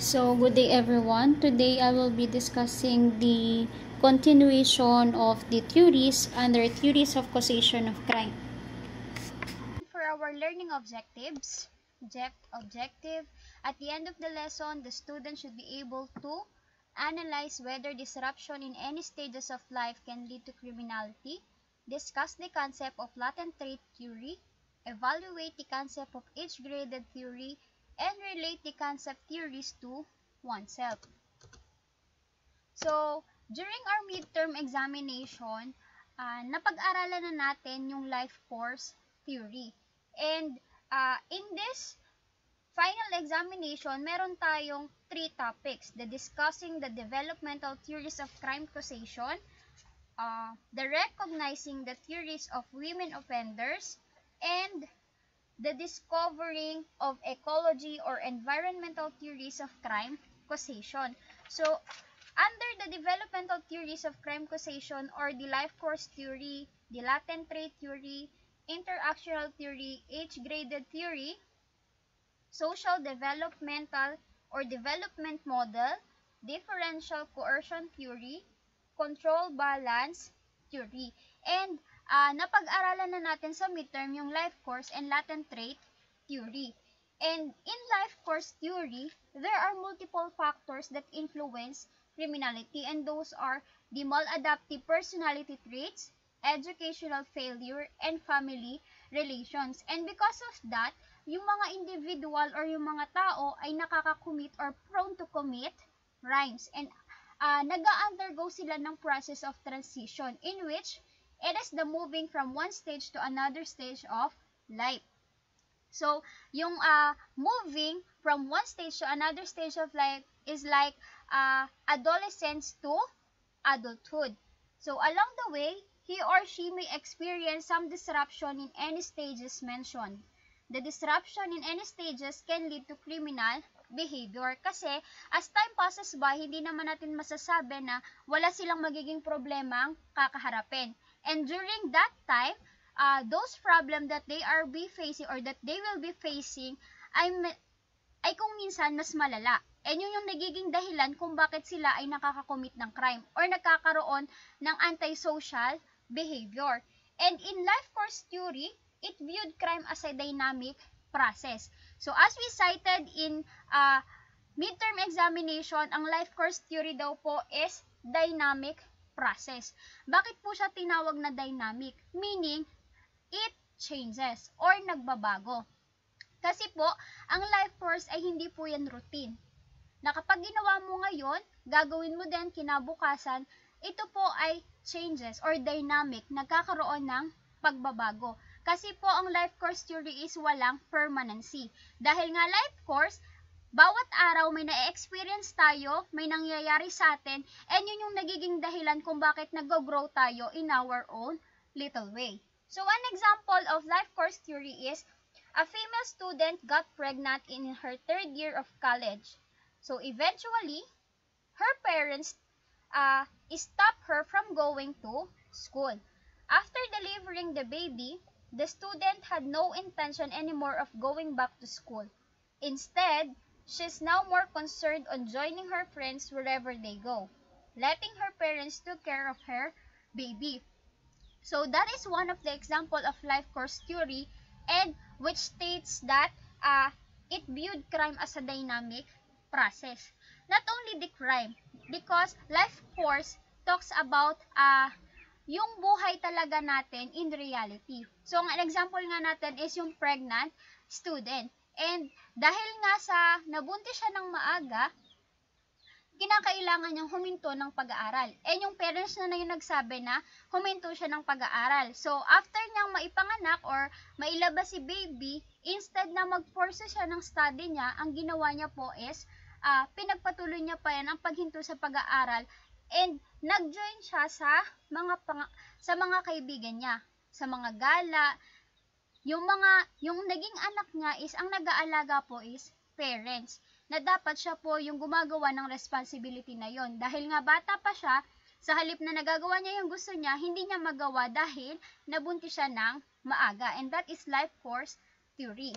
So, good day everyone. Today I will be discussing the continuation of the theories under theories of causation of crime. For our learning objective, at the end of the lesson, the student should be able to analyze whether disruption in any stages of life can lead to criminality, discuss the concept of latent trait theory, evaluate the concept of age-graded theory, and relate the concept theories to oneself. So, during our midterm examination, napag-aralan na natin yung life course theory. And in this final examination, meron tayong 3 topics. Discussing the developmental theories of crime causation, the recognizing the theories of women offenders, and the discovering of ecology or environmental theories of crime causation. So, under the developmental theories of crime causation or the life course theory, the latent trait theory, interactional theory, age-graded theory, social developmental or development model, differential coercion theory, control balance theory. And napag-aralan na natin sa midterm yung life course and latent trait theory. And in life course theory, there are multiple factors that influence criminality, and those are the maladaptive personality traits, educational failure, and family relations. And because of that, yung mga individual or yung mga tao ay nakaka-commit or prone to commit crimes, and nag-undergo sila ng process of transition in which it is the moving from one stage to another stage of life. So, yung moving from one stage to another stage of life is like adolescence to adulthood. So, along the way, he or she may experience some disruption in any stages mentioned. The disruption in any stages can lead to criminal behavior kasi as time passes by, hindi naman natin masasabi na wala silang magiging problemang kakaharapin. And during that time, those problems that they are be facing or that they will be facing ay kung minsan mas malala. And yun yung nagiging dahilan kung bakit sila ay nakakakomit ng crime or nagkakaroon ng antisocial behavior. And in life course theory, it viewed crime as a dynamic process. So as we cited in midterm examination, ang life course theory daw po is dynamic process. Bakit po siya tinawag na dynamic? Meaning, it changes or nagbabago. Kasi po, ang life course ay hindi po yan routine. Na kapag ginawa mo ngayon, gagawin mo din kinabukasan, ito po ay changes or dynamic, nagkakaroon ng pagbabago. Kasi po ang life course theory is walang permanency. Dahil nga life course, bawat araw may na-experience tayo, may nangyayari sa atin, and yun yung nagiging dahilan kung bakit nag-grow tayo in our own little way. So one example of life course theory is a female student got pregnant in her 3rd year of college. So eventually, her parents stopped her from going to school. After delivering the baby, the student had no intention anymore of going back to school. Instead, she's now more concerned on joining her friends wherever they go, letting her parents take care of her baby. So that is one of the example of life course theory, and which states that it viewed crime as a dynamic process. Not only the crime, because life course talks about yung buhay talaga natin in reality. So, ang example nga natin is yung pregnant student. And dahil nga sa nabuntis siya ng maaga, kinakailangan niyang huminto ng pag-aaral. And yung parents na yung nagsabi na huminto siya ng pag-aaral. So, after niyang maipanganak or mailabas si baby, instead na mag-force siya ng study niya, ang ginawa niya po is pinagpatuloy niya pa yan ang paghinto sa pag-aaral, and nag-join siya sa mga kaibigan niya, sa mga gala. Yung naging anak niya is ang nag-aalaga po is parents, na dapat siya po yung gumagawa ng responsibility na yon. Dahil nga bata pa siya, sa halip na nagagawa niya yung gusto niya, hindi niya magawa dahil nabuntis siya ng maaga. And that is life course theory.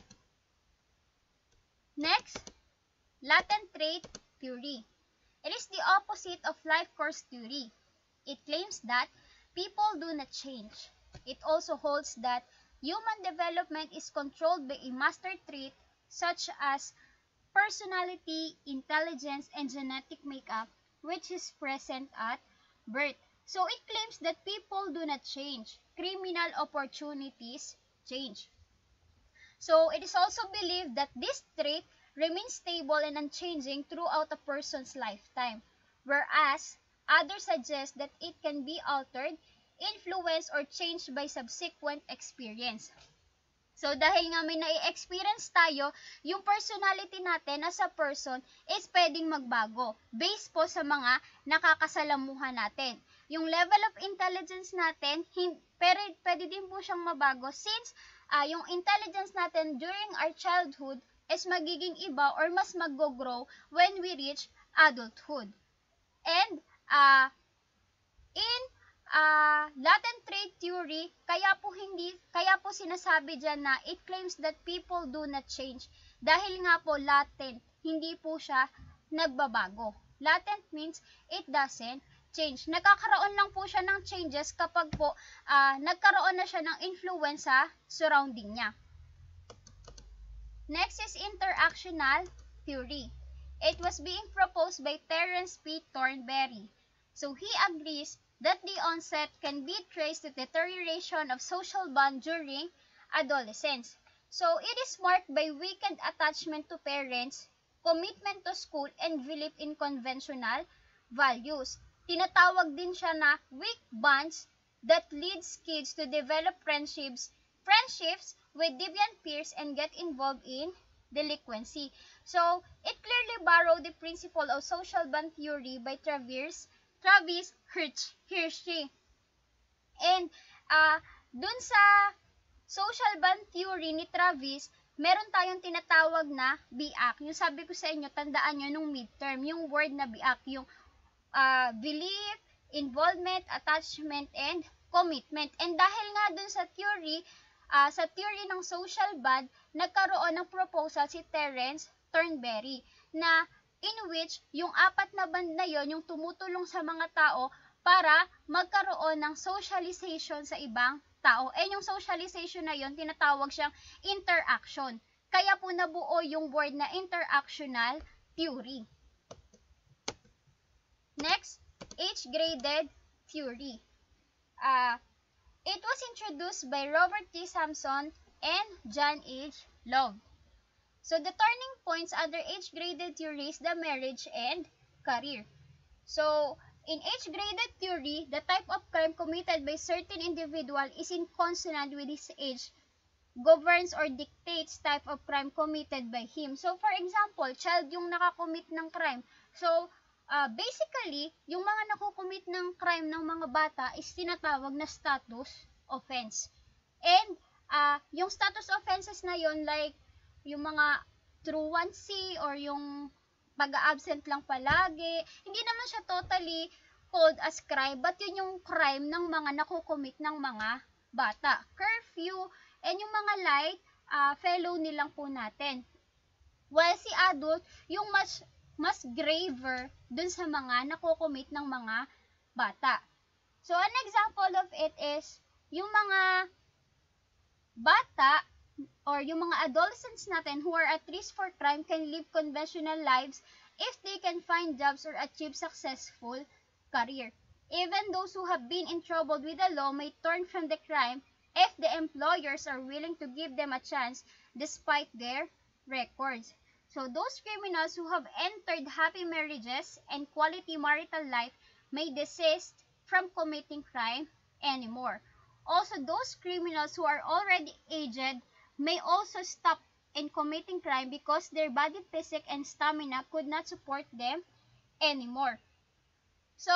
Next, latent trait theory. It is the opposite of life course theory. It claims that people do not change. It also holds that human development is controlled by a master trait such as personality, intelligence, and genetic makeup, which is present at birth. So it claims that people do not change. Criminal opportunities change. So it is also believed that this trait remains stable and unchanging throughout a person's lifetime, whereas others suggest that it can be altered, influenced, or changed by subsequent experience. So, dahil nga may na-experience tayo, yung personality natin as a person is pwedeng magbago based po sa mga nakakasalamuhan natin. Yung level of intelligence natin, pwede din po siyang mabago since yung intelligence natin during our childhood is magiging iba or mas mag-grow when we reach adulthood. And, in latent trait theory, kaya po sinasabi dyan na it claims that people do not change. Dahil nga po latent, hindi po siya nagbabago. Latent means it doesn't change. Nagkakaroon lang po siya ng changes kapag po nagkaroon na siya ng influence sa surrounding niya. Next is interactional theory. It was being proposed by Terence P. Thornberry. So he agrees that the onset can be traced to deterioration of social bond during adolescence. So it is marked by weakened attachment to parents, commitment to school, and belief in conventional values. Tinatawag din siya na weak bonds that leads kids to develop friendships with deviant peers and get involved in delinquency. So it clearly borrowed the principle of social bond theory by Travis Hirschi. And dun sa social bond theory ni Travis, meron tayong tinatawag na biak. Yung sabi ko sa inyo, tandaan nyo nung midterm, yung word na biak, yung belief, involvement, attachment, and commitment. And dahil nga dun sa theory ng social bond, nagkaroon ng proposal si Terence Thornberry na in which yung apat na band na yon yung tumutulong sa mga tao para magkaroon ng socialization sa ibang tao. And yung socialization na yon tinatawag siyang interaction. Kaya po nabuo yung word na interactional theory. Next, age-graded theory. It was introduced by Robert T. Sampson and John H. Love. So, the turning points under age-graded theory is the marriage and career. So, in age-graded theory, the type of crime committed by certain individual is in consonant with his age, governs or dictates type of crime committed by him. So, for example, child yung nakakommit ng crime. So, basically, yung mga nakukommit ng crime ng mga bata is tinatawag na status offense. And, yung status offenses na yon like, yung mga truancy or yung pag-absent lang palagi, hindi naman siya totally called as crime, but yun yung crime ng mga nakukomit ng mga bata. Curfew, and yung mga light, felony lang po natin. While si adult, yung mas graver dun sa mga nakukomit ng mga bata. So, an example of it is, yung mga bata, or yung mga adolescents natin who are at risk for crime can live conventional lives if they can find jobs or achieve successful career. Even those who have been in trouble with the law may turn from the crime if the employers are willing to give them a chance despite their records. So those criminals who have entered happy marriages and quality marital life may desist from committing crime anymore. Also, those criminals who are already aged may also stop in committing crime because their body physique and stamina could not support them anymore. So,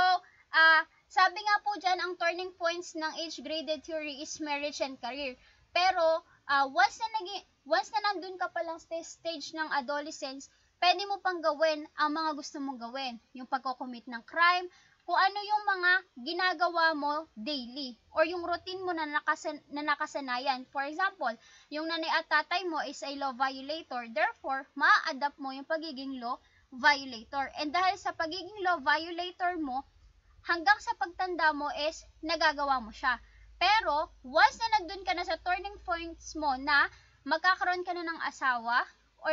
sabi nga po dyan, ang turning points ng age-graded theory is marriage and career. Pero, once na nandun ka palang stage ng adolescence, pwede mo pang gawin ang mga gusto mong gawin. Yung pagko-commit ng crime, kung ano yung mga ginagawa mo daily or yung routine mo na nakasanayan. For example, yung nanay at tatay mo is a law violator, therefore, ma-adapt mo yung pagiging law violator. And dahil sa pagiging law violator mo, hanggang sa pagtanda mo is nagagawa mo siya. Pero, once na nandun ka na sa turning points mo na magkakaroon ka na ng asawa or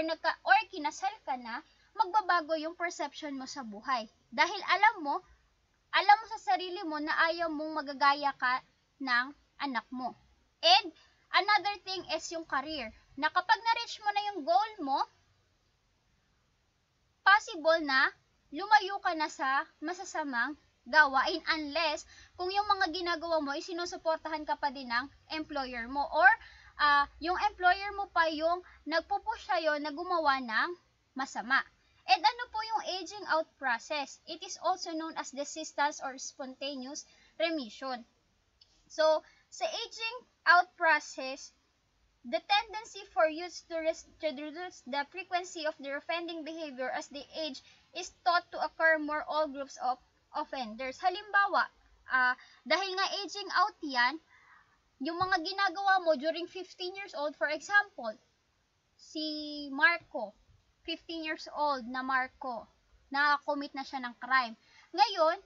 kinasal ka na, magbabago yung perception mo sa buhay. Dahil alam mo sa sarili mo na ayaw mong magagaya ka ng anak mo. And another thing is yung career. Na kapag na-reach mo na yung goal mo, possible na lumayo ka na sa masasamang gawain unless kung yung mga ginagawa mo ay sinusuportahan ka pa din ng employer mo or yung employer mo pa yung nagpupush sa'yo na gumawa ng masama. And ano po yung aging out process? It is also known as desistance or spontaneous remission. So, sa aging out process, the tendency for youth to reduce the frequency of their offending behavior as they age is thought to occur more all groups of offenders. Halimbawa, dahil nga aging out yan, yung mga ginagawa mo during 15 years old, for example, si Marco, 15 years old na Marco, na-commit na siya ng crime. Ngayon,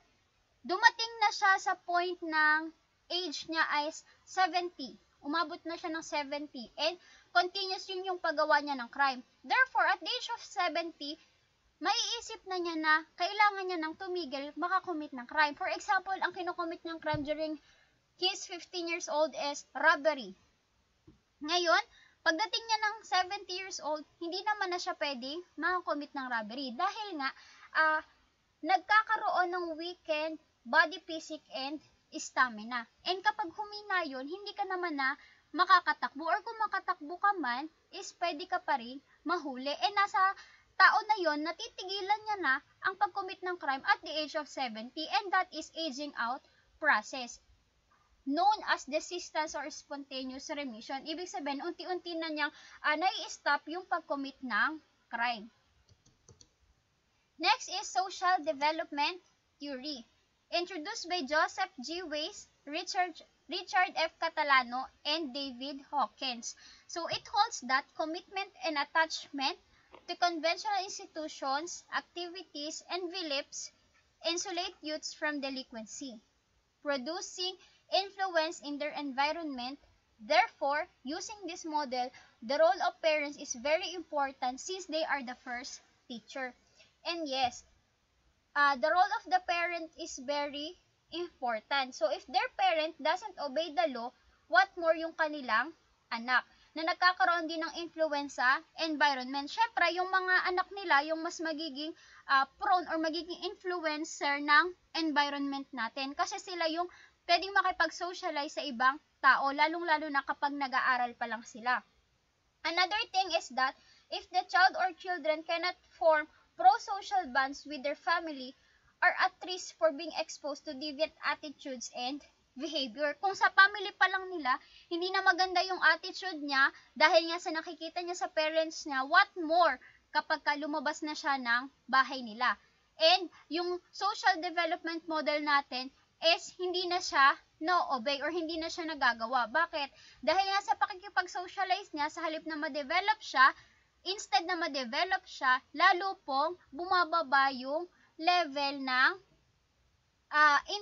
dumating na siya sa point ng age niya is 70. Umabot na siya ng 70 and continuous yun yung paggawa niya ng crime. Therefore, at the age of 70, maiisip na niya na kailangan niya ng tumigil makakommit ng crime. For example, ang kinocommit niyang crime during his 15 years old is robbery. Ngayon, pagdating niya ng 70 years old, hindi naman na siya pwedeng makakommit ng robbery dahil nga nagkakaroon ng weakened body physique and stamina. And kapag humina yun, hindi ka naman na makakatakbo or kung makatakbo ka man, is pwede ka pa rin mahuli. And nasa tao na yon, natitigilan niya na ang pag-commit ng crime at the age of 70 and that is aging out process known as desistance or spontaneous remission. Ibig sabihin, unti-unti na niyang nai-stop yung pag-commit ng crime. Next is social development theory. Introduced by Joseph G. Weiss, Richard F. Catalano, and David Hawkins. So it holds that commitment and attachment to conventional institutions, activities, and beliefs insulate youths from delinquency, producing influence in their environment. Therefore, using this model, the role of parents is very important since they are the first teacher. And yes, the role of the parent is very important. So, if their parent doesn't obey the law, what more yung kanilang anak na nagkakaroon din ng influence sa environment. Syempre, yung mga anak nila, yung mas magiging prone or magiging influencer ng environment natin. Kasi sila yung pwedeng makipag-socialize sa ibang tao, lalong-lalo na kapag nag-aaral pa lang sila. Another thing is that if the child or children cannot form pro-social bonds with their family, are at risk for being exposed to deviant attitudes and behavior. Kung sa family pa lang nila, hindi na maganda yung attitude niya dahil nga sa nakikita niya sa parents niya, what more kapag lumabas na siya ng bahay nila. And yung social development model natin is hindi na siya no-obey or hindi na siya nagagawa. Bakit? Dahil nga sa pakikipag-socialize niya, sa halip na ma-develop siya, instead na ma-develop siya, lalo pong bumababa yung level ng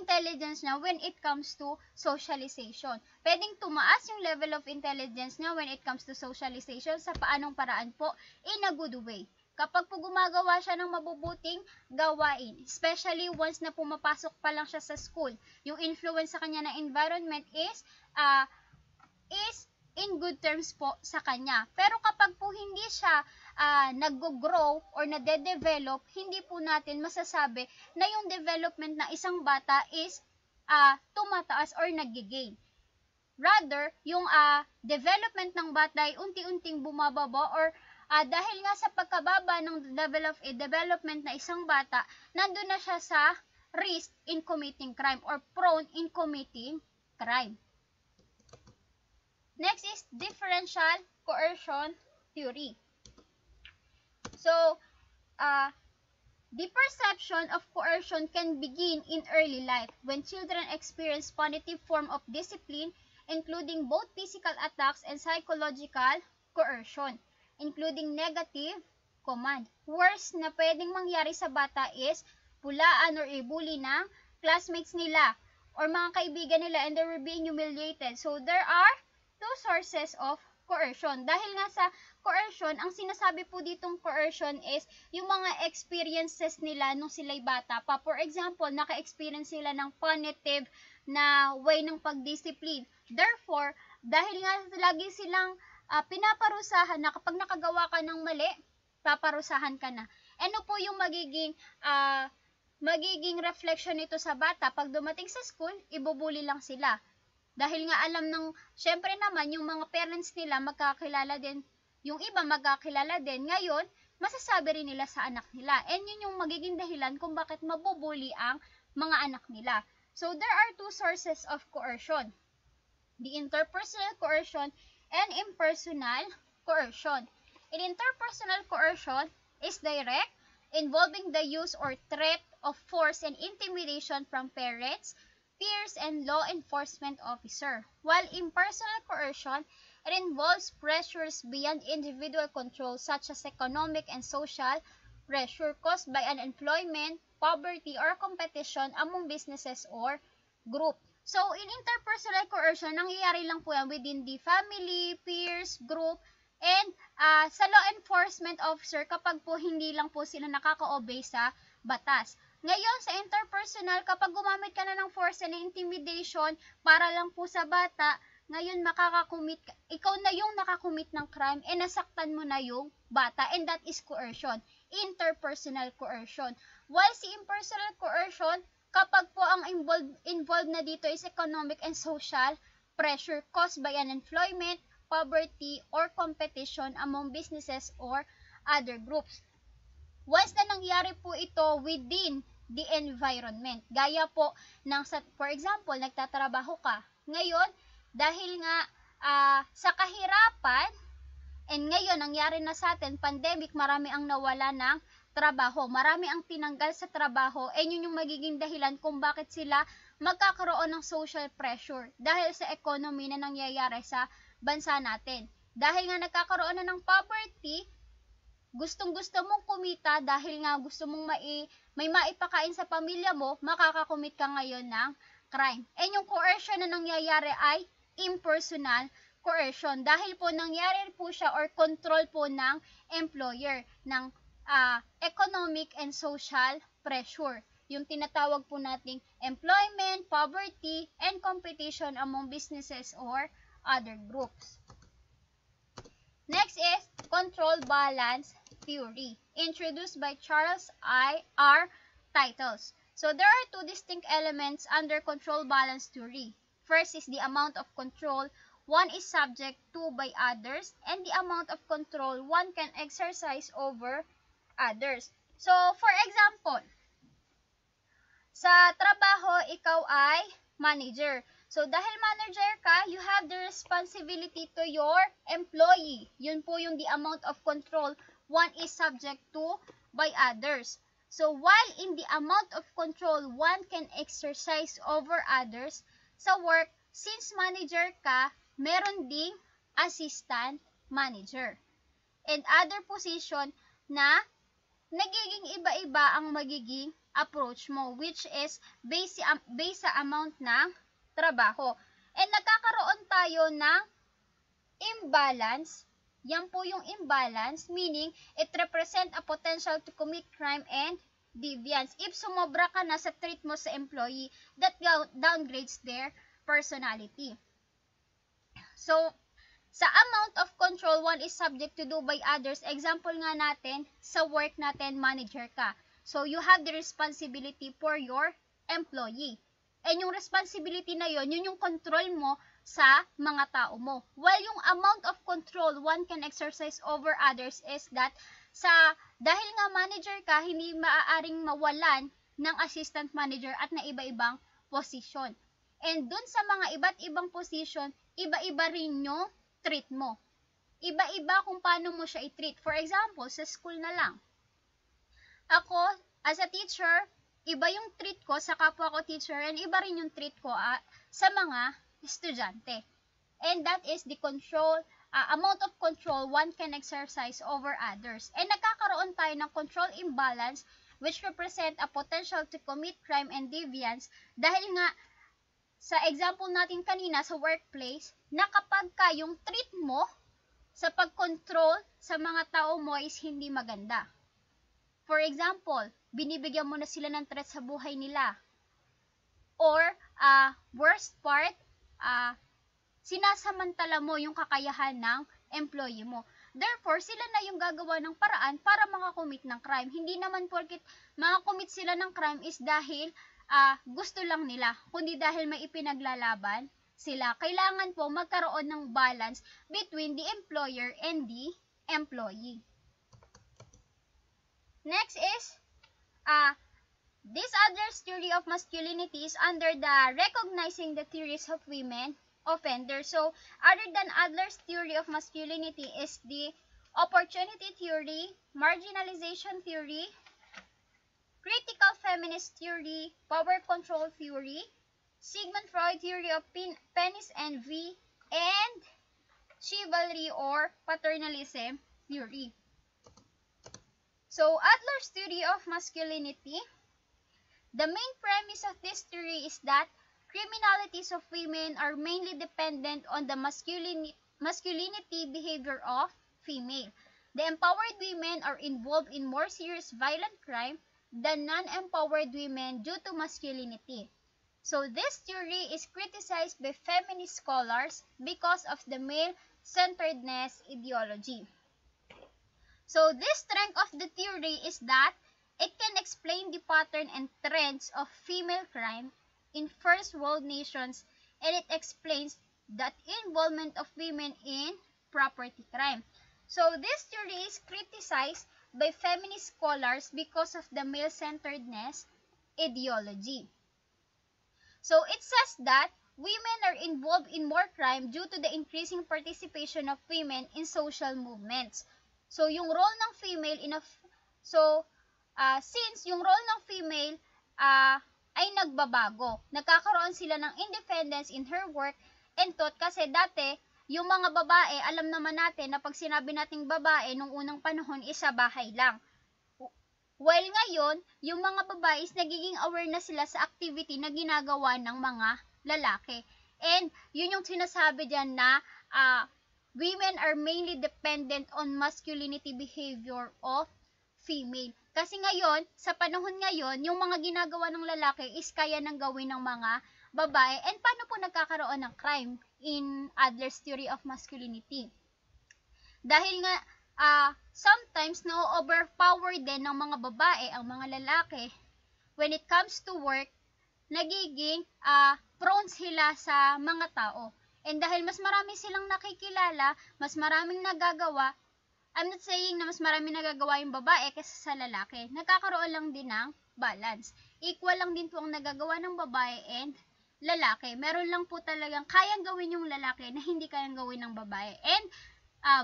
intelligence niya when it comes to socialization. Pwedeng tumaas yung level of intelligence niya when it comes to socialization sa paanong paraan po in a good way. Kapag po gumagawa siya ng mabubuting gawain, especially once na pumapasok pa lang siya sa school, yung influence sa kanya ng environment is in good terms po sa kanya. Pero kapag po hindi siya nag-grow or nade-develop, hindi po natin masasabi na yung development ng isang bata is tumataas or nag-gain. Rather, yung development ng bata ay unti-unting bumababa or dahil nga sa pagkababa ng level of development na isang bata, nandun na siya sa risk in committing crime or prone in committing crime. Next is differential coercion theory. So, The perception of coercion can begin in early life when children experience punitive form of discipline, including both physical attacks and psychological coercion, including negative command. Worst na pwedeng mangyari sa bata is pulaan or ibuli ng classmates nila or mga kaibigan nila, and they were being humiliated. So there are two sources of coercion. Dahil nga sa coercion, ang sinasabi po ditong coercion is yung mga experiences nila nung sila'y bata pa. For example, naka-experience sila ng punitive na way ng pagdiscipline. Therefore, dahil nga lagi silang pinaparusahan na kapag nakagawa ka ng mali, paparusahan ka na. Ano po yung magiging reflection nito sa bata? Pag dumating sa school, ibubuli lang sila. Dahil nga alam ng, syempre naman, yung mga parents nila magkakilala din, yung iba magkakilala din. Ngayon, masasabi rin nila sa anak nila. And yun yung magiging dahilan kung bakit mabubuli ang mga anak nila. So, there are two sources of coercion. The interpersonal coercion and impersonal coercion. In interpersonal coercion is direct, involving the use or threat of force and intimidation from parents, peers, and law enforcement officer. While impersonal coercion, it involves pressures beyond individual control such as economic and social pressure caused by unemployment, poverty, or competition among businesses or group. So, in interpersonal coercion, nangyayari lang po yan within the family, peers, group, and sa law enforcement officer kapag po hindi lang po sila nakaka-obey sa batas. Ngayon, sa interpersonal, kapag gumamit ka na ng force and intimidation para lang po sa bata, ngayon ikaw na yung nakakumit ng crime and nasaktan mo na yung bata, and that is coercion, interpersonal coercion. While si impersonal coercion, kapag po ang involved na dito is economic and social pressure caused by unemployment, poverty, or competition among businesses or other groups. Once na nangyari po ito within the environment, gaya po ng, for example, nagtatrabaho ka. Ngayon, dahil nga sa kahirapan, and ngayon, nangyari na sa atin, pandemic, marami ang nawala ng trabaho, marami ang tinanggal sa trabaho, and yun yung magiging dahilan kung bakit sila magkakaroon ng social pressure dahil sa economy na nangyayari sa bansa natin. Dahil nga nagkakaroon na ng poverty, gustong-gusto mong kumita dahil nga gusto mong may maipakain sa pamilya mo, makakakumit ka ngayon ng crime. And yung coercion na nangyayari ay impersonal coercion dahil po nangyari po siya or control po ng employer ng economic and social pressure. Yung tinatawag po nating employment, poverty, and competition among businesses or other groups. Next is control balance theory, introduced by Charles R. Titles. So there are two distinct elements under control balance theory. First is the amount of control one is subject to by others, and the amount of control one can exercise over others. So, for example, sa trabaho, ikaw ay manager. So, dahil manager ka, you have the responsibility to your employee. Yun po yung the amount of control one is subject to by others. So, while in the amount of control one can exercise over others, sa work, since manager ka, meron ding assistant manager. And other position na nagiging iba-iba ang magiging approach mo, which is based sa amount ng trabaho. And nagkakaroon tayo ng imbalance. Yan po yung imbalance, meaning it represent a potential to commit crime and deviance. If sumobra ka na sa treat mo sa employee, that downgrades their personality. So, sa amount of control one is subject to do by others, example nga natin, sa work natin, manager ka. So, you have the responsibility for your employee. And yung responsibility na yun yung control mo sa mga tao mo. While yung amount of control one can exercise over others is that dahil nga manager ka, hindi maaaring mawalan ng assistant manager at na iba-ibang position. And dun sa mga iba't ibang position, iba-iba rin yung treat mo. Iba-iba kung paano mo siya i-treat. For example, sa school na lang. Ako, as a teacher, iba yung treat ko sa kapwa ko teacher and iba rin yung treat ko sa mga estudyante. And that is the control, amount of control one can exercise over others. And nagkakaroon tayo ng control imbalance which represent a potential to commit crime and deviance dahil nga sa example natin kanina sa workplace na kapag ka yung treat mo sa pag-control sa mga tao mo is hindi maganda. For example, binibigyan mo na sila ng threat sa buhay nila. Or, worst part, sinasamantala mo yung kakayahan ng employee mo. Therefore, sila na yung gagawa ng paraan para makakommit ng crime. Hindi naman porket makakommit sila ng crime is dahil gusto lang nila, kundi dahil may ipinaglalaban sila. Kailangan po magkaroon ng balance between the employer and the employee. Next is, this Adler's theory of masculinity is under the recognizing the theories of women offenders. So, other than Adler's theory of masculinity is the opportunity theory, marginalization theory, critical feminist theory, power control theory, Sigmund Freud theory of penis envy, and chivalry or paternalism theory. So, Adler's theory of masculinity, the main premise of this theory is that criminalities of women are mainly dependent on the masculinity behavior of female. The empowered women are involved in more serious violent crime than non-empowered women due to masculinity. So this theory is criticized by feminist scholars because of the male-centeredness ideology. So this strength of the theory is that it can explain the pattern and trends of female crime in first world nations, and it explains the involvement of women in property crime. So this theory is criticized by feminist scholars because of the male-centeredness ideology. So it says that women are involved in more crime due to the increasing participation of women in social movements. So yung role ng female since yung role ng female ay nagbabago. Nagkakaroon sila ng independence in her work and thought kasi dati, yung mga babae, alam naman natin na pag sinabi nating babae nung unang panahon is sa bahay lang. While ngayon, yung mga babae is nagiging aware na sila sa activity na ginagawa ng mga lalaki. And yun yung sinasabi dyan na women are mainly dependent on masculinity behavior of female. Kasi ngayon, sa panahon ngayon, yung mga ginagawa ng lalaki is kaya nang gawin ng mga babae. And paano po nagkakaroon ng crime in Adler's theory of masculinity? Dahil nga, sometimes na-overpower din ng mga babae ang mga lalaki when it comes to work, nagiging prone sila sa mga tao. And dahil mas marami silang nakikilala, mas maraming nagagawa, I'm not saying na mas marami nagagawa yung babae kaysa sa lalaki. Nagkakaroon lang din ng balance. Equal lang din po ang nagagawa ng babae and lalaki. Meron lang po talagang kayang gawin yung lalaki na hindi kayang gawin ng babae. And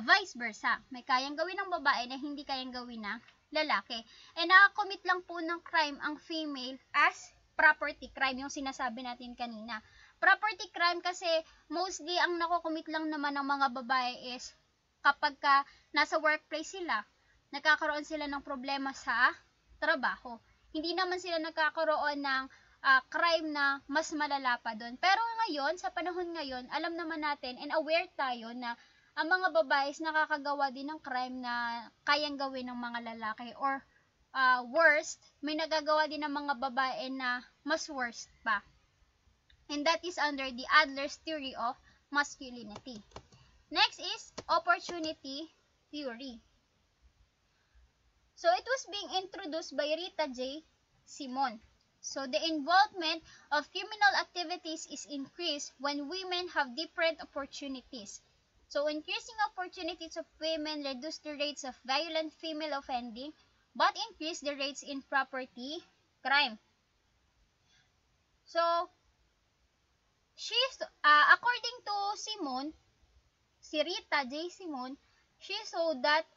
vice versa. May kayang gawin ng babae na hindi kayang gawin ng lalaki. And nakakommit lang po ng crime ang female as property crime, yung sinasabi natin kanina. Property crime kasi mostly ang nakocommit lang naman ng mga babae is kapag nasa workplace sila, nagkakaroon sila ng problema sa trabaho. Hindi naman sila nagkakaroon ng crime na mas malala pa doon. Pero ngayon, sa panahon ngayon, alam naman natin and aware tayo na ang mga babae is nakakagawa din ng crime na kayang gawin ng mga lalaki. Or worst, may nagagawa din ng mga babae na mas worst pa. And that is under the Adler's theory of masculinity. Next is opportunity theory. So it was being introduced by Rita J. Simon. So the involvement of criminal activities is increased when women have different opportunities. So increasing opportunities of women reduce the rates of violent female offending but increase the rates in property crime. So according to Simon, si Rita J. Simon, she showed that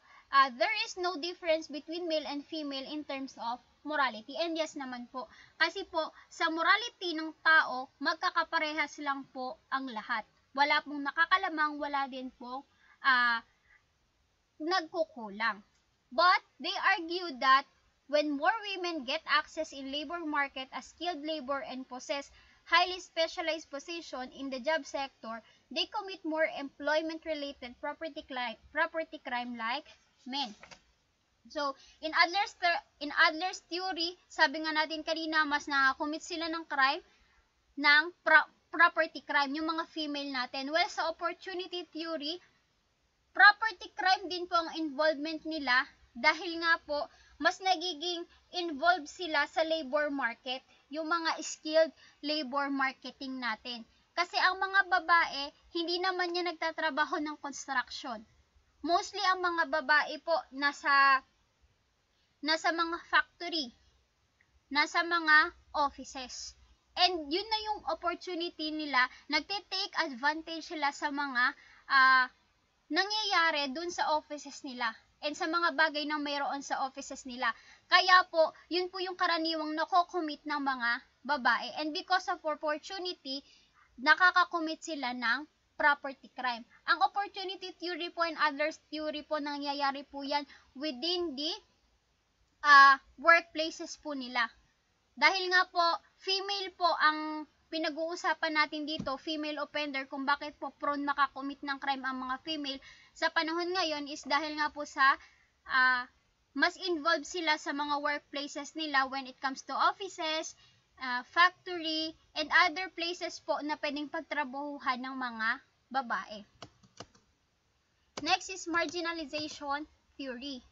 there is no difference between male and female in terms of morality. And yes naman po, kasi po sa morality ng tao, magkakaparehas lang po ang lahat. Wala pong nakakalamang, wala din po nagkukulang. But they argue that when more women get access in labor market as skilled labor and possess highly specialized position in the job sector, they commit more employment-related property crime like men. So, in Adler's theory, sabi nga natin kanina, mas nakakommit sila ng crime ng property crime, yung mga female natin. Well, sa opportunity theory, property crime din po ang involvement nila dahil nga po mas nagiging involved sila sa labor market, yung mga skilled labor marketing natin. Kasi ang mga babae, hindi naman niya nagtatrabaho ng construction. Mostly ang mga babae po nasa mga factory, nasa mga offices. And yun na yung opportunity nila, nagte-take advantage sila sa mga nangyayari dun sa offices nila and sa mga bagay na mayroon sa offices nila. Kaya po, yun po yung karaniwang nakocommit ng mga babae. And because of opportunity, nakakakommit sila ng property crime. Ang opportunity theory po and others theory po, nangyayari po yan within the workplaces po nila. Dahil nga po, female po ang pinag-uusapan natin dito, female offender, kung bakit po prone makakommit ng crime ang mga female sa panahon ngayon is dahil nga po sa mas involved sila sa mga workplaces nila when it comes to offices, factory, and other places po na pwedeng pagtrabahuhan ng mga babae. Next is marginalization theory.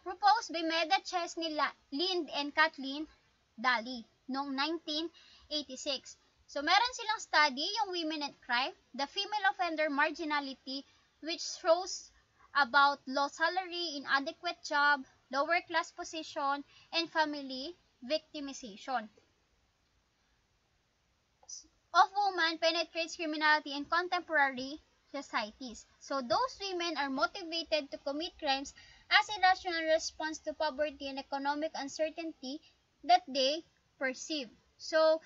Proposed by Meda Chesney Lind and Kathleen Daly noong 1986. So, meron silang study, yung Women and Crime, the Female Offender Marginality, which shows about low salary, inadequate job, lower class position, and family victimization of women penetrates criminality in contemporary societies. So, those women are motivated to commit crimes as a rational response to poverty and economic uncertainty that they perceive. So,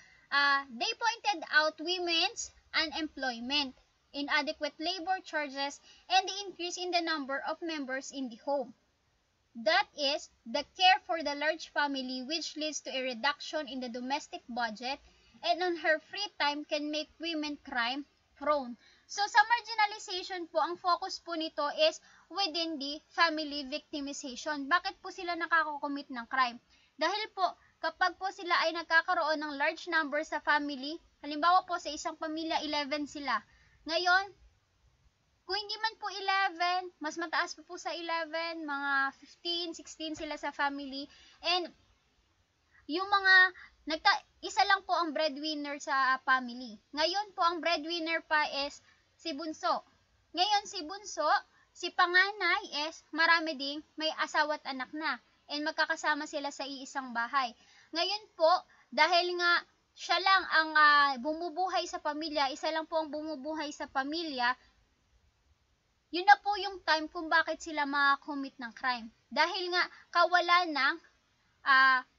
they pointed out women's unemployment, inadequate labor charges, and the increase in the number of members in the home. That is, the care for the large family, which leads to a reduction in the domestic budget, and on her free time can make women crime prone. So, sa marginalization po, ang focus po nito is within the family victimization. Bakit po sila nakakakommit ng crime? Dahil po, kapag po sila ay nagkakaroon ng large number sa family, halimbawa po sa isang pamilya, 11 sila. Ngayon, kung hindi man po 11, mas mataas pa po sa 11, mga 15, 16 sila sa family. And yung mga, isa lang po ang breadwinner sa family. Ngayon po, ang breadwinner pa is si Bunso. Ngayon, si Bunso, si panganay is marami ding may asawa at anak na. And magkakasama sila sa iisang bahay. Ngayon po, dahil nga siya lang ang bumubuhay sa pamilya, isa lang po ang bumubuhay sa pamilya, yun na po yung time kung bakit sila makakommit ng crime. Dahil nga kawalan ng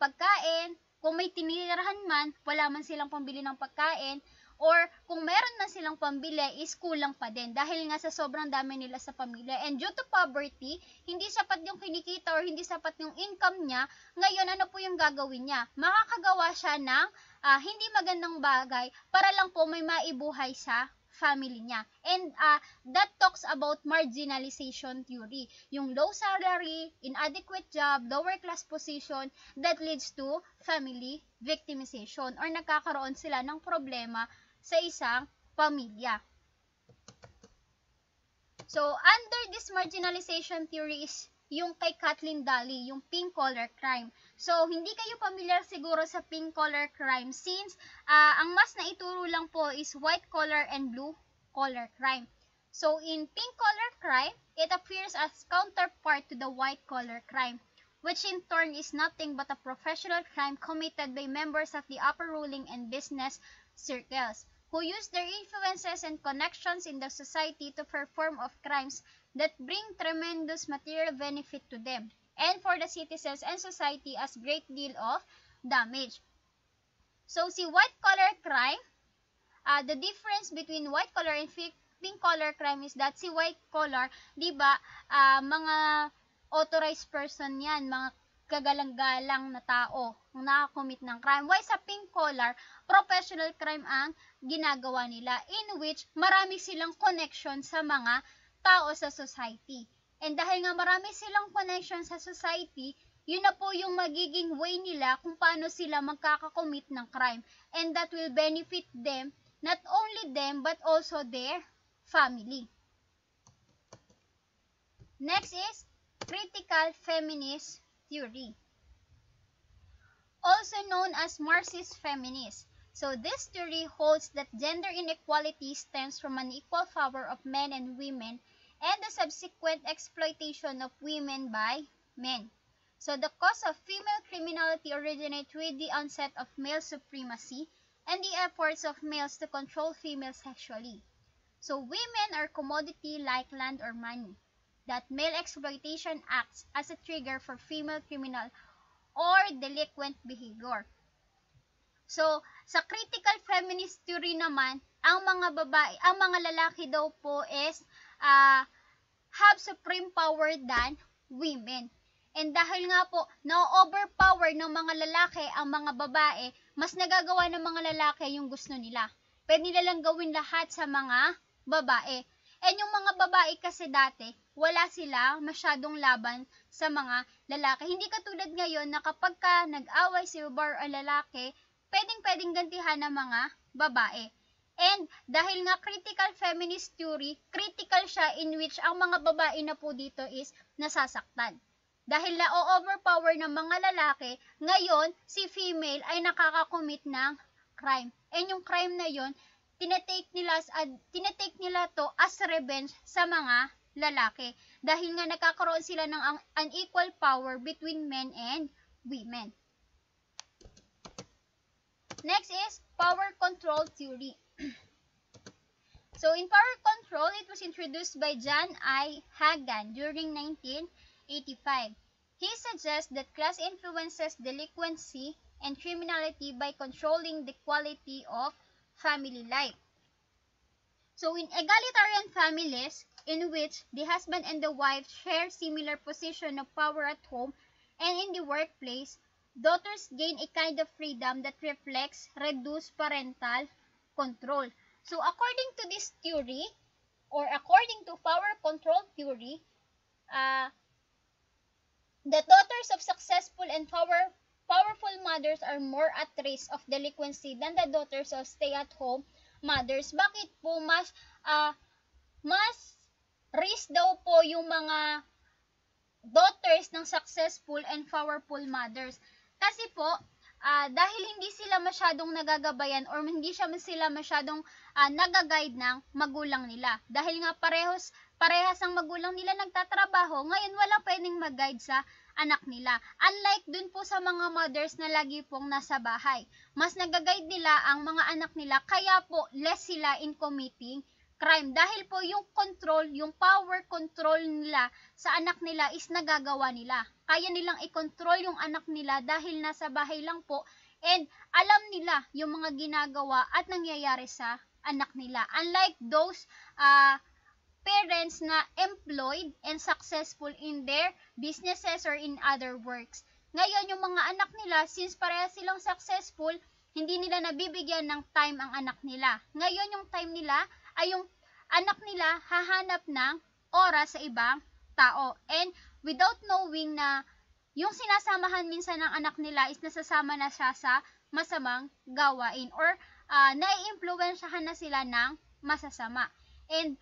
pagkain, kung may tinirahan man, wala man silang pambili ng pagkain, or kung meron man silang pambili, is kulang pa din dahil nga sa sobrang dami nila sa pamilya. And due to poverty, hindi sapat yung kinikita or hindi sapat yung income niya. Ngayon, ano po yung gagawin niya? Makakagawa siya ng hindi magandang bagay para lang po may maibuhay sa family niya. And that talks about marginalization theory. Yung low salary, inadequate job, lower class position that leads to family victimization or nagkakaroon sila ng problema sa isang pamilya. So, under this marginalization theory is yung kay Kathleen Daly, yung pink collar crime. So, hindi kayo familiar siguro sa pink collar crime since ang mas naituro lang po is white collar and blue collar crime. So, in pink collar crime, it appears as counterpart to the white collar crime, which in turn is nothing but a professional crime committed by members of the upper ruling and business circles, who use their influences and connections in the society to perform of crimes that bring tremendous material benefit to them, and for the citizens and society as great deal of damage. So, si white collar crime, the difference between white collar and pink collar crime is that si white collar, di ba, mga authorized person yan, mga kagalang-galang na tao ang nakakommit ng crime. While sa pink collar, professional crime ang ginagawa nila in which marami silang connection sa mga tao sa society. And dahil nga marami silang connection sa society, yun na po yung magiging way nila kung paano sila magkakakommit ng crime. And that will benefit them, not only them, but also their family. Next is critical feminist theory, also known as Marxist feminist. So this theory holds that gender inequality stems from an equal power of men and women and the subsequent exploitation of women by men. So the cause of female criminality originates with the onset of male supremacy and the efforts of males to control females sexually. So women are commodity like land or money. That male exploitation acts as a trigger for female criminal or delinquent behavior. So, sa critical feminist theory naman, ang mga lalaki daw po is have supreme power than women. And dahil nga po, na-overpower ng mga lalaki ang mga babae, mas nagagawa ng mga lalaki yung gusto nila. Pwede nila lang gawin lahat sa mga babae. And yung mga babae kasi dati, wala sila masyadong laban sa mga lalaki. Hindi katulad ngayon na kapag ka nag-away si babae o lalaki, pwedeng gantihan ng mga babae. And dahil nga critical feminist theory, critical siya in which ang mga babae na po dito is nasasaktan. Dahil na-overpower ng mga lalaki, ngayon si female ay nakakakommit ng crime. And yung crime na yon, tinetake nila to as revenge sa mga lalaki. Dahil nga nagkakaroon sila ng unequal power between men and women. Next is power control theory. So in power control, it was introduced by John I. Hagan during 1985. He suggests that class influences delinquency and criminality by controlling the quality of family life. So in egalitarian families in which the husband and the wife share similar position of power at home and in the workplace, daughters gain a kind of freedom that reflects reduced parental control. So according to this theory, or according to power control theory, the daughters of successful and powerful mothers are more at risk of delinquency than the daughters of stay-at-home mothers. Bakit po mas risk daw po yung mga daughters ng successful and powerful mothers? Kasi po, dahil hindi sila masyadong nagagabayan or hindi sila masyadong nagaguide ng magulang nila. Dahil nga parehas ang magulang nila nagtatrabaho, ngayon wala pwedeng mag-guide sa anak nila. Unlike dun po sa mga mothers na lagi pong nasa bahay. Mas nagaguide nila ang mga anak nila, kaya po less sila in committing crime. Dahil po yung control, yung power control nila sa anak nila is nagagawa nila. Kaya nilang i-control yung anak nila dahil nasa bahay lang po and alam nila yung mga ginagawa at nangyayari sa anak nila. Unlike those parents na employed and successful in their businesses or in other works. Ngayon, yung mga anak nila, since parehas silang successful, hindi nila nabibigyan ng time ang anak nila. Ngayon, yung time nila ay yung anak nila hahanap ng oras sa ibang tao. And without knowing na yung sinasamahan minsan ng anak nila is nasasama na siya sa masamang gawain or nai-impluwensyahan na sila ng masasama. And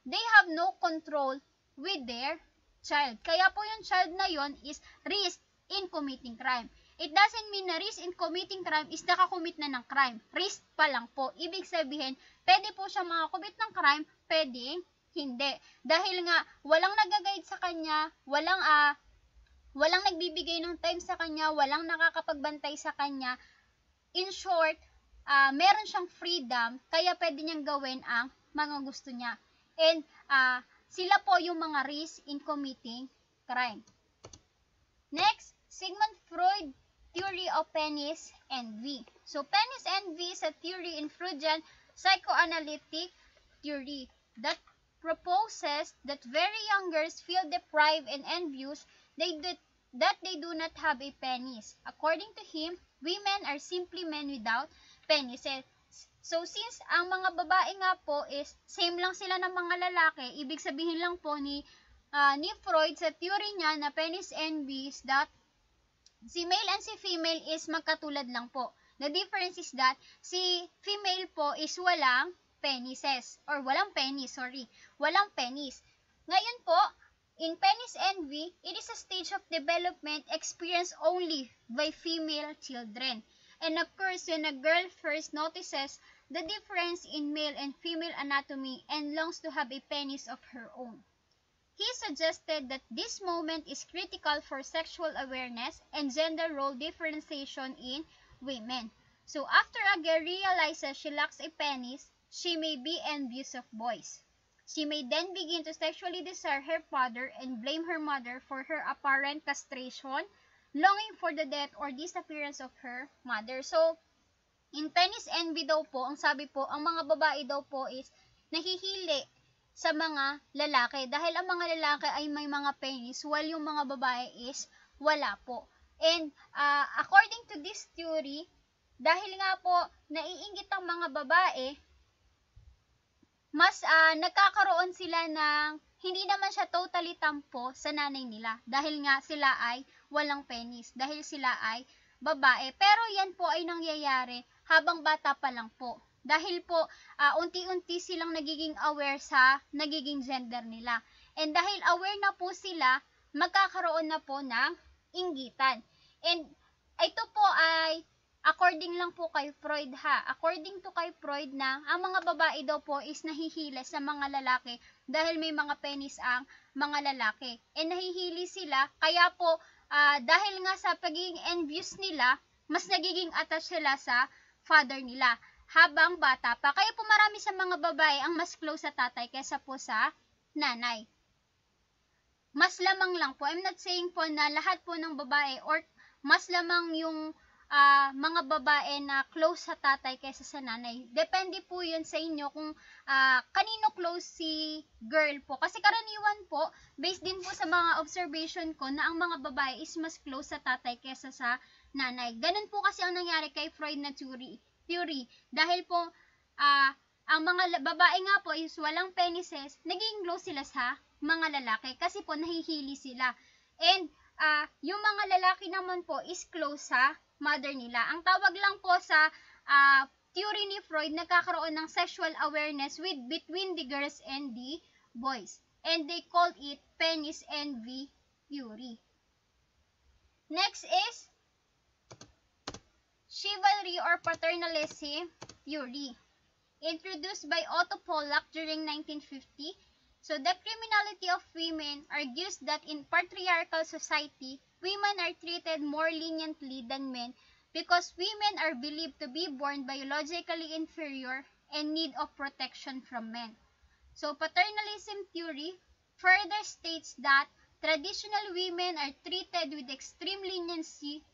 they have no control with their child. Kaya po yung child na yon is risk in committing crime. It doesn't mean na risk in committing crime is nakakommit na ng crime. Risk pa lang po. Ibig sabihin, pwede po siya makakommit ng crime, pwedeng hindi. Dahil nga, walang nag-guide sa kanya, walang nagbibigay ng time sa kanya, walang nakakapagbantay sa kanya. In short, meron siyang freedom, kaya pwede niyang gawin ang mga gusto niya. And sila po yung mga risk in committing crime. Next, Sigmund Freud theory of penis envy. So penis envy is a theory in Freudian psychoanalytic theory that proposes that very young girls feel deprived and envious that they do not have a penis. According to him, women are simply men without penises. So since ang mga babae nga po is same lang sila ng mga lalaki, ibig sabihin lang po ni Freud sa theory niya na penis envy is that si male and si female is magkatulad lang po. The difference is that si female po is walang penises or walang penis, walang penis. Ngayon po, in penis envy, it is a stage of development experienced only by female children and occurs when a girl first notices the difference in male and female anatomy and longs to have a penis of her own. He suggested that this moment is critical for sexual awareness and gender role differentiation in women. So after a girl realizes she lacks a penis, she may be envious of boys. She may then begin to sexually desire her father and blame her mother for her apparent castration, longing for the death or disappearance of her mother. So, in penis envy daw po, ang sabi po, ang mga babae daw po is nahihili sa mga lalaki dahil ang mga lalaki ay may mga penis while yung mga babae is wala po. And according to this theory, dahil nga po naiinggit ang mga babae, mas nagkakaroon sila ng hindi naman siya totally tampo sa nanay nila dahil nga sila ay walang penis, dahil sila ay babae. Pero yan po ay nangyayari habang bata pa lang po. Dahil po, unti-unti silang nagiging aware sa nagiging gender nila. And dahil aware na po sila, magkakaroon na po ng inggitan. And ito po ay according lang po kay Freud ha. According to kay Freud na ang mga babae daw po is nahihila sa mga lalaki dahil may mga penis ang mga lalaki. And nahihili sila, kaya po dahil nga sa pagiging envious nila, mas nagiging attached sila sa father nila habang bata pa. Kaya po marami sa mga babae ang mas close sa tatay kaysa po sa nanay. Mas lamang lang po. I'm not saying po na lahat po ng babae or mas lamang yung mga babae na close sa tatay kaysa sa nanay. Depende po yun sa inyo kung kanino close si girl po. Kasi karaniwan po, based din po sa mga observation ko na ang mga babae is mas close sa tatay kaysa sa nanay. Ganun po kasi ang nangyari kay Freud na theory. Dahil po, ang mga babae nga po is walang penises, naging close sila sa mga lalaki kasi po nahihili sila. And yung mga lalaki naman po is close sa mother nila. Ang tawag lang po sa theory ni Freud, nagkakaroon ng sexual awareness between the girls and the boys. And they called it penis envy theory. Next is chivalry or paternalism theory, introduced by Otto Pollack during 1950. So the criminality of women argues that in patriarchal society, women are treated more leniently than men because women are believed to be born biologically inferior and need of protection from men. So paternalism theory further states that traditional women are treated with extreme leniency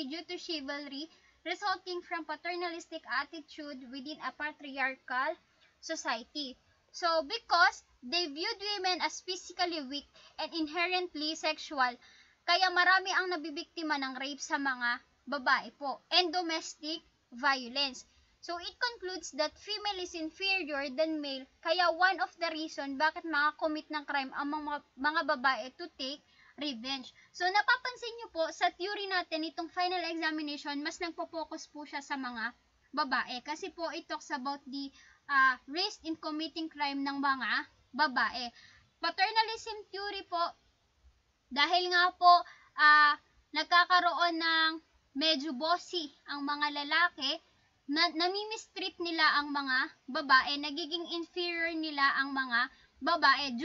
due to chivalry resulting from paternalistic attitude within a patriarchal society. So, because they viewed women as physically weak and inherently sexual, kaya marami ang nabibiktima ng rape sa mga babae po and domestic violence. So, it concludes that female is inferior than male, kaya one of the reason bakit makakommit ng crime ang mga babae to take revenge. So, napapansin nyo po, sa theory natin, itong final examination, mas nagpo-focus po siya sa mga babae. Kasi po, it talks about the risk in committing crime ng mga babae. Paternalism theory po, dahil nga po, nagkakaroon ng medyo bossy ang mga lalaki, namimistreat nila ang mga babae, nagiging inferior nila ang mga babae.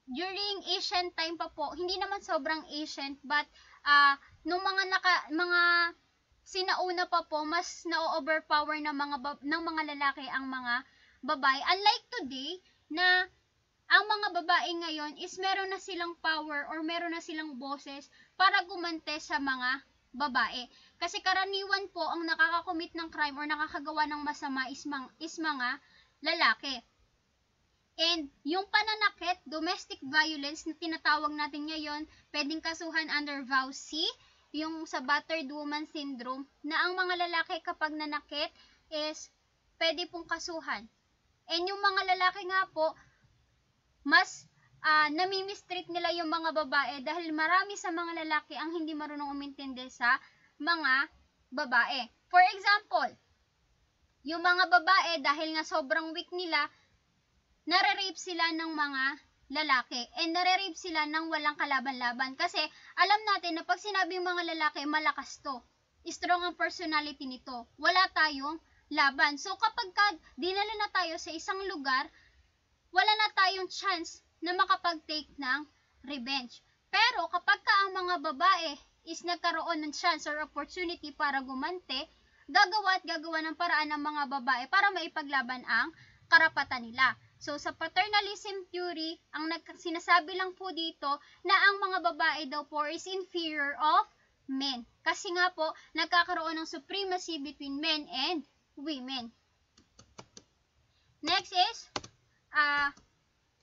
During ancient time pa po, hindi naman sobrang ancient, but nung mga sinauna pa po, mas na-overpower ng mga lalaki ang mga babae. Unlike today, na ang mga babae ngayon is meron na silang power or meron na silang boses para gumante sa mga babae. Kasi karaniwan po ang nakakakomit ng crime or nakakagawa ng masama is mga lalaki. And yung pananakit, domestic violence na tinatawag natin ngayon, pwedeng kasuhan under Vow C, yung sa battered woman syndrome, na ang mga lalaki kapag nanakit is pwede pong kasuhan. And yung mga lalaki nga po, mas namimistreat nila yung mga babae dahil marami sa mga lalaki ang hindi marunong umintindi sa mga babae. For example, yung mga babae dahil nga sobrang weak nila, nare-rape sila ng mga lalaki and nare-rape sila ng walang kalaban-laban kasi alam natin na pag sinabing mga lalaki, malakas to, strong ang personality nito, wala tayong laban. So kapag dinala na tayo sa isang lugar, wala na tayong chance na makapag-take ng revenge. Pero kapag ang mga babae is nagkaroon ng chance or opportunity para gumante, gagawa ng paraan ng mga babae para maipaglaban ang karapatan nila. So, sa paternalism theory, ang sinasabi lang po dito na ang mga babae daw po is inferior of men. Kasi nga po, nagkakaroon ng supremacy between men and women. Next is,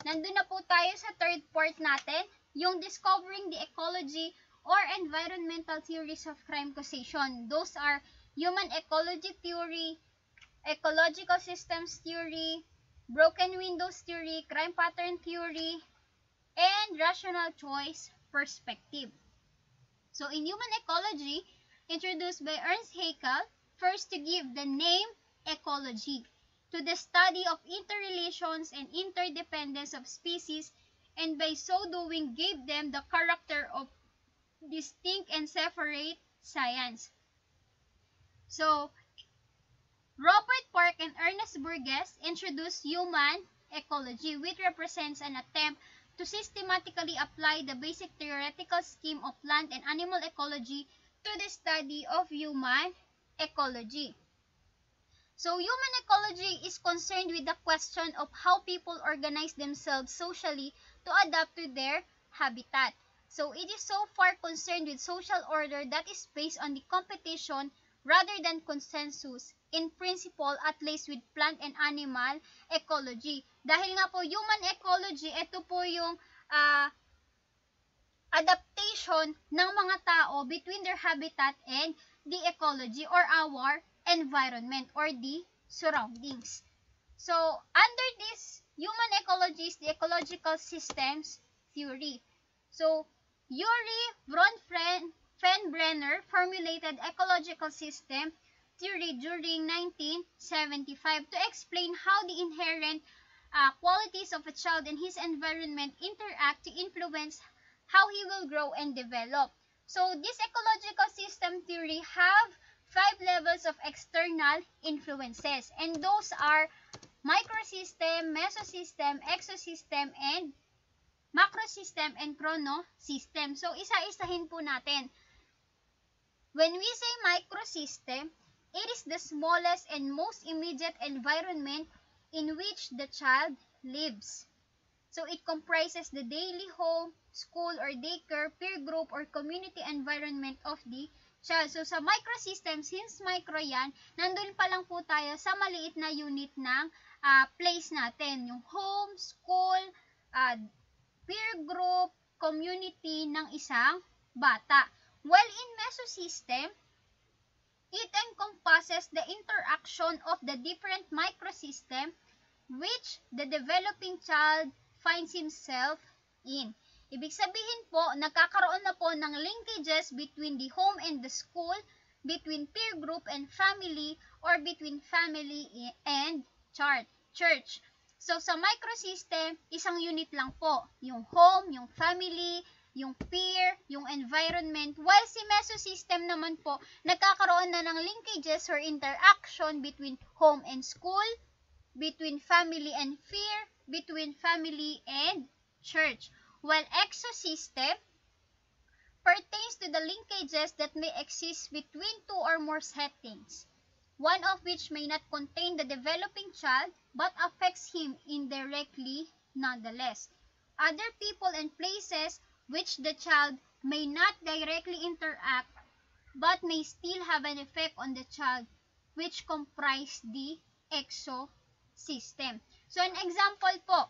nandun na po tayo sa third part natin, yung discovering the ecology or environmental theories of crime causation. Those are human ecology theory, ecological systems theory, broken windows theory, crime pattern theory, and rational choice perspective. So in human ecology, introduced by Ernst Haeckel, first to give the name ecology to the study of interrelations and interdependence of species, and by so doing gave them the character of distinct and separate science. So, Robert Park and Ernest Burgess introduced human ecology, which represents an attempt to systematically apply the basic theoretical scheme of plant and animal ecology to the study of human ecology. So, human ecology is concerned with the question of how people organize themselves socially to adapt to their habitat. So, it is so far concerned with social order that is based on the competition rather than consensus in principle, at least with plant and animal ecology. Dahil nga po, human ecology, ito po yung adaptation ng mga tao between their habitat and the ecology or our environment or the surroundings. So, under this human ecology is the ecological systems theory. So, Yuri Fenbrenner formulated ecological system theory during 1975 to explain how the inherent qualities of a child and his environment interact to influence how he will grow and develop. So this ecological system theory have 5 levels of external influences, and those are microsystem, mesosystem, exosystem, and macrosystem and chronosystem. So isa-isahin po natin. When we say microsystem, it is the smallest and most immediate environment in which the child lives. So it comprises the daily home, school or daycare, peer group or community environment of the child. So sa microsystem, since micro yan, nandun pa lang po tayo sa maliit na unit ng place natin. Yung home, school, peer group, community ng isang bata. While in mesosystem, it encompasses the interaction of the different microsystem which the developing child finds himself in. Ibig sabihin po, nagkakaroon na po ng linkages between the home and the school, between peer group and family, or between family and church. So, sa microsystem, isang unit lang po. Yung home, yung family, yung peer, yung environment. While si mesosystem naman po, nagkakaroon na ng linkages or interaction between home and school, between family and peer, between family and church. While exosystem pertains to the linkages that may exist between two or more settings, one of which may not contain the developing child but affects him indirectly nonetheless. Other people and places which the child may not directly interact but may still have an effect on the child, which comprise the exosystem. So an example po,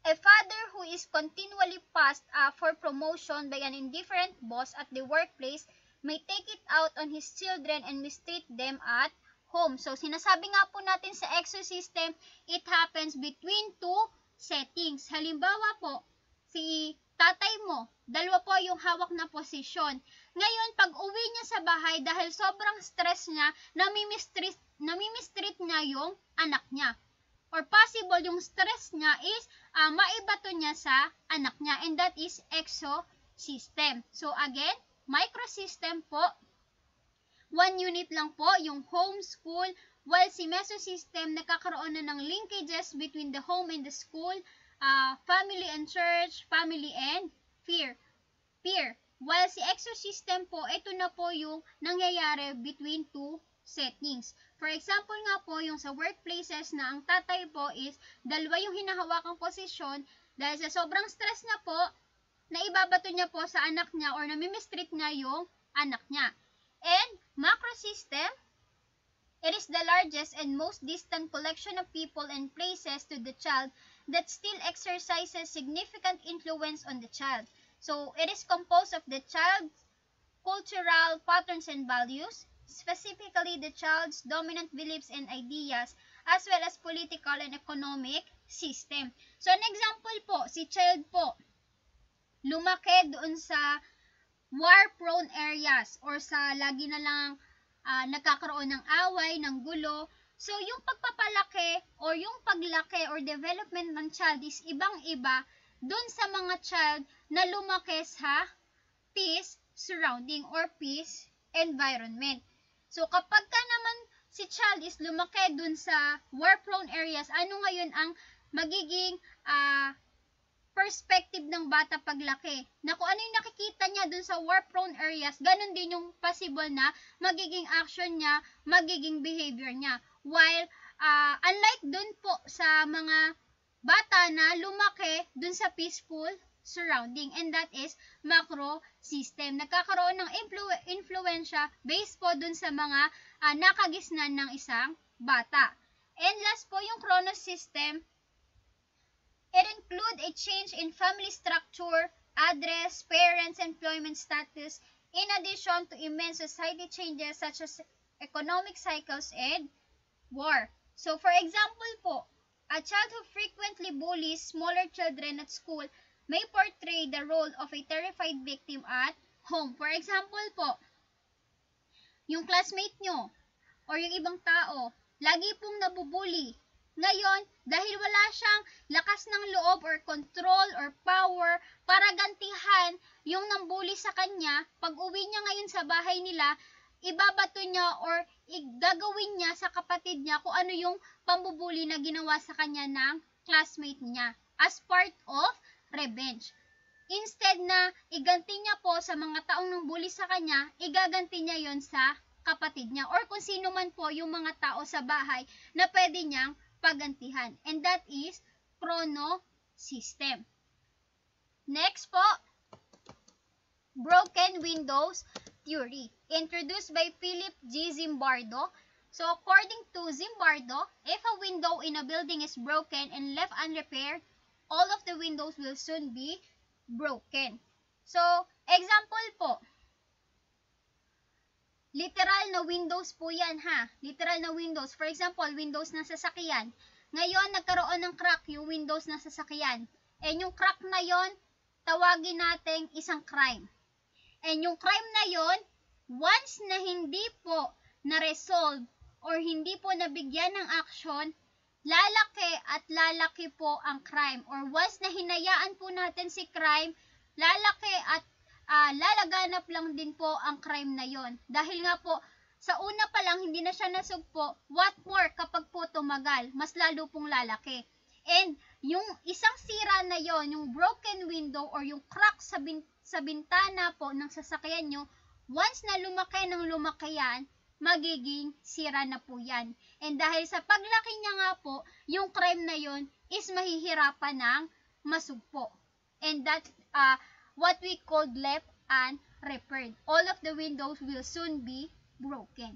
a father who is continually passed for promotion by an indifferent boss at the workplace may take it out on his children and mistreat them at home. So sinasabi nga po natin sa exosystem, it happens between two settings. Halimbawa po, si tatay mo, dalawa po yung hawak na posisyon. Ngayon, pag uwi niya sa bahay, dahil sobrang stress niya, namimistreat niya yung anak niya. Or possible, yung stress niya is maibato niya sa anak niya. And that is exosystem. So again, microsystem po, one unit lang po, yung home, school, while si mesosystem, nakakaroon na ng linkages between the home and the school, family and church, family and peer. While si exosystem po, ito na po yung nangyayari between two settings. For example nga po, yung sa workplaces na ang tatay po is dalawa yung hinahawakang posisyon dahil sa sobrang stress niya po, naibabato niya po sa anak niya or namimistreat niya yung anak niya. And macrosystem, it is the largest and most distant collection of people and places to the child that still exercises significant influence on the child. So, it is composed of the child's cultural patterns and values, specifically the child's dominant beliefs and ideas, as well as political and economic system. So, an example po, si child po, lumaki doon sa war-prone areas or sa lagi na lang nagkakaroon ng away, ng gulo. So, yung pagpapalaki or yung paglaki or development ng child is ibang-iba doon sa mga child na lumaki sa peace surrounding or peace environment. So, kapag ka naman si child is lumaki dun sa war-prone areas, ano ngayon ang magiging perspective ng bata paglaki? Na kung ano yung nakikita niya dun sa war-prone areas, ganun din yung possible na magiging action niya, magiging behavior niya. While, unlike dun po sa mga bata na lumaki dun sa peaceful surrounding, and that is macro system. Nagkakaroon ng influensya based po dun sa mga nakagisnan ng isang bata. And last po yung chronos system, it include a change in family structure, address, parents, employment status, in addition to immense society changes such as economic cycles and war. So for example po, a child who frequently bullies smaller children at school may portray the role of a terrified victim at home. For example po, yung classmate nyo or yung ibang tao, lagi pong nabubuli. Ngayon, dahil wala siyang lakas ng loob or control or power para gantihan yung nambuli sa kanya, pag uwi niya ngayon sa bahay nila, ibabato niya or gagawin niya sa kapatid niya kung ano yung pambubuli na ginawa sa kanya ng classmate niya as part of revenge. Instead na iganti niya po sa mga taong nang bully sa kanya, igaganti niya yon sa kapatid niya or kung sino man po yung mga tao sa bahay na pwede niyang pagantihan. And that is chrono system. Next po, broken windows theory, introduced by Philip G. Zimbardo. So according to Zimbardo, if a window in a building is broken and left unrepaired, all of the windows will soon be broken. So, example po, literal na windows po yan ha. Literal na windows. For example, windows ng sasakyan. Ngayon, nagkaroon ng crack yung windows ng sasakyan. And yung crack na yon, tawagin natin isang crime. And yung crime na yon, once na hindi po na-resolve or hindi po nabigyan ng action, lalaki at lalaki po ang crime. Or once na hinayaan po natin si crime, lalaki at lalaganap lang din po ang crime na yon. Dahil nga po, sa una pa lang hindi na siya nasugpo, what more kapag po tumagal, mas lalo pong lalaki. And yung isang sira na yon, yung broken window or yung crack sa bintana po ng sasakyan nyo, once na lumaki ng lumaki yan, magiging sira na po yan. And dahil sa paglaki niya nga po, yung crime na yon, is mahihirapan ng masugpo. And that what we called left unrepaired. All of the windows will soon be broken.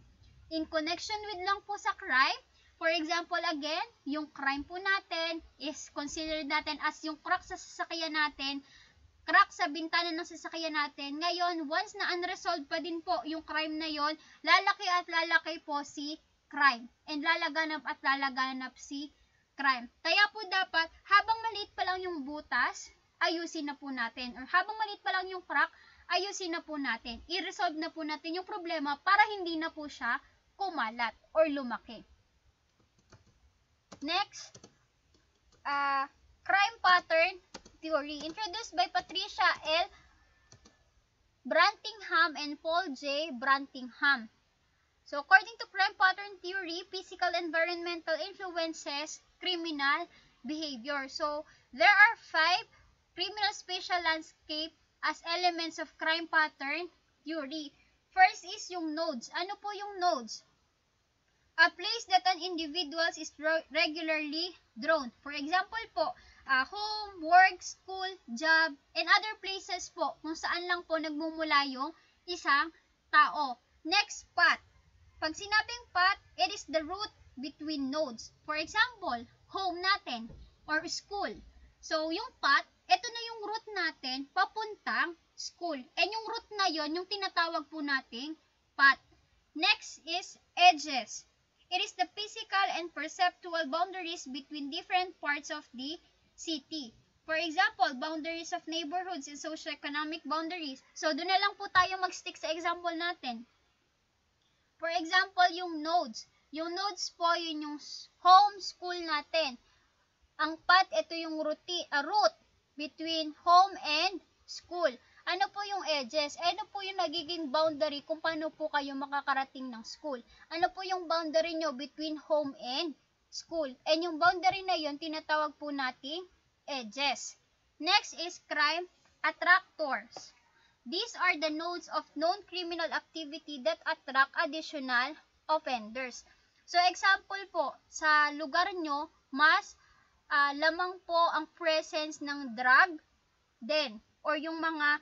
In connection with lang po sa crime, for example again, yung crime po natin is considered natin as yung crack sa sasakyan natin, crack sa bintana ng sasakyan natin. Ngayon, once na unresolved pa din po yung crime na yon, lalaki at lalaki po si crime. And lalaganap at lalaganap si crime. Kaya po dapat, habang maliit pa lang yung butas, ayusin na po natin. Or habang maliit pa lang yung crack, ayusin na po natin. I-resolve na po natin yung problema para hindi na po siya kumalat or lumaki. Next, crime pattern theory introduced by Patricia L. Brantingham and Paul J. Brantingham. So, according to crime pattern theory, physical environmental influences criminal behavior. So, there are 5 criminal spatial landscape as elements of crime pattern theory. First is yung nodes. Ano po yung nodes? A place that an individual is regularly drawn. For example po, home, work, school, job, and other places po kung saan lang po nagmumula yung isang tao. Next, path. Pag sinabing path, it is the route between nodes. For example, home natin or school. So, yung path, ito na yung route natin papuntang school. And yung route na yon, yung tinatawag po nating path. Next is edges. It is the physical and perceptual boundaries between different parts of the city. For example, boundaries of neighborhoods and socioeconomic boundaries. So, doon na lang po tayo mag-stick sa example natin. For example, yung nodes. Yung nodes po, yun yung home, school natin. Ang path, ito yung route between home and school. Ano po yung edges? Ano po yung nagiging boundary kung paano po kayo makakarating ng school? Ano po yung boundary nyo between home and school? And yung boundary na yun, tinatawag po nating edges. Next is crime attractors. These are the nodes of known criminal activity that attract additional offenders. So, example po, sa lugar nyo, mas lamang po ang presence ng drug, or yung mga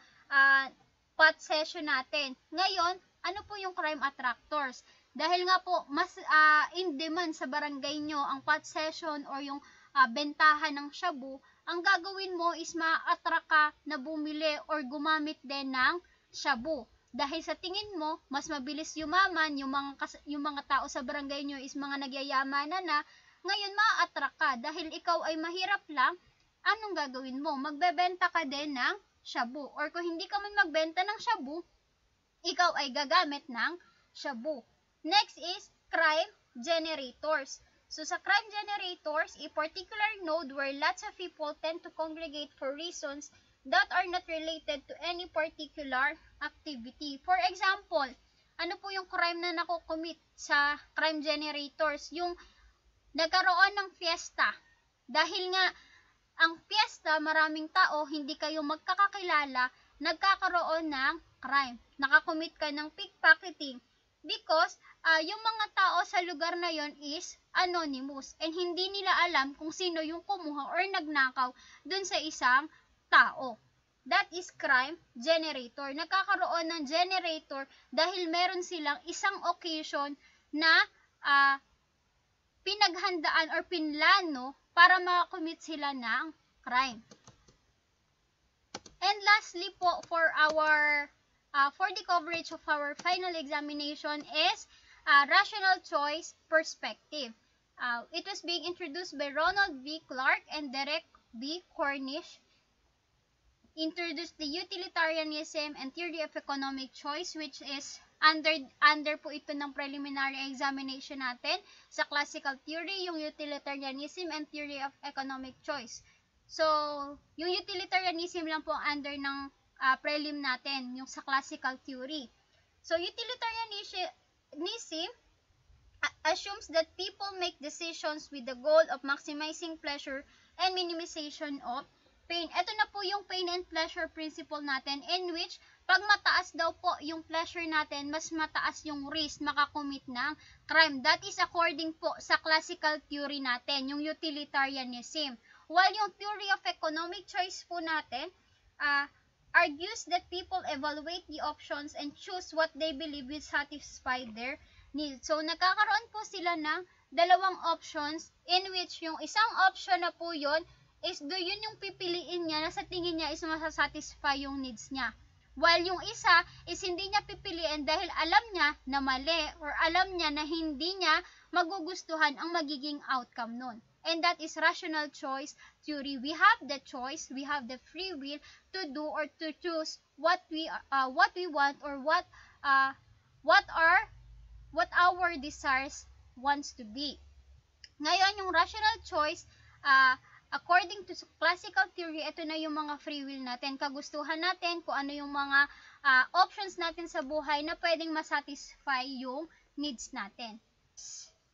pot session natin. Ngayon, ano po yung crime attractors? Dahil nga po, mas in demand sa barangay nyo ang pot session or yung bentahan ng shabu, ang gagawin mo is ma-attract ka na bumili or gumamit din ng shabu. Dahil sa tingin mo, mas mabilis yumaman, yung mga tao sa barangay nyo is mga nagyayaman na, ngayon ma-attract ka. Dahil ikaw ay mahirap lang, anong gagawin mo? Magbebenta ka din ng shabu. Or kung hindi ka man magbenta ng shabu, ikaw ay gagamit ng shabu. Next is crime generators. So, sa crime generators, a particular node where lots of people tend to congregate for reasons that are not related to any particular activity. For example, ano po yung crime na nakukomit sa crime generators? Yung nagkaroon ng fiesta. Dahil nga, ang fiesta, maraming tao, hindi kayo magkakakilala, nagkakaroon ng crime. Nakakomit ka ng pickpocketing. Because, yung mga tao sa lugar na yon is anonymous. And hindi nila alam kung sino yung kumuha or nagnakaw dun sa isang tao. That is crime generator. Nagkakaroon ng generator dahil meron silang isang occasion na pinaghandaan or pinlano para makakomit sila ng crime. And lastly po, for the coverage of our final examination is rational choice perspective. It was being introduced by Ronald V. Clark and Derek B. Cornish. Introduced the utilitarianism and theory of economic choice, which is under po ito ng preliminary examination natin sa classical theory, yung utilitarianism and theory of economic choice. So, yung utilitarianism lang po under ng prelim natin, yung sa classical theory. So, utilitarianism assumes that people make decisions with the goal of maximizing pleasure and minimization of pain. Ito na po yung pain and pleasure principle natin, in which Pag mataas daw po yung pleasure natin, mas mataas yung risk makakommit ng crime. That is according po sa classical theory natin, yung utilitarianism. While yung theory of economic choice po natin, argues that people evaluate the options and choose what they believe will satisfy their needs. So, nagkakaroon po sila ng dalawang options in which yung isang option na po yun is yun yung pipiliin niya na sa tingin niya is masasatisfy yung needs niya. While yung isa is hindi niya pipiliin dahil alam niya na mali or alam niya na hindi niya magugustuhan ang magiging outcome nun. And that is rational choice theory. We have the choice, we have the free will to do or to choose what we want or what our desires wants to be. Ngayon, yung rational choice, according to classical theory, ito na yung mga free will natin. Kagustuhan natin kung ano yung mga options natin sa buhay na pwedeng masatisfy yung needs natin.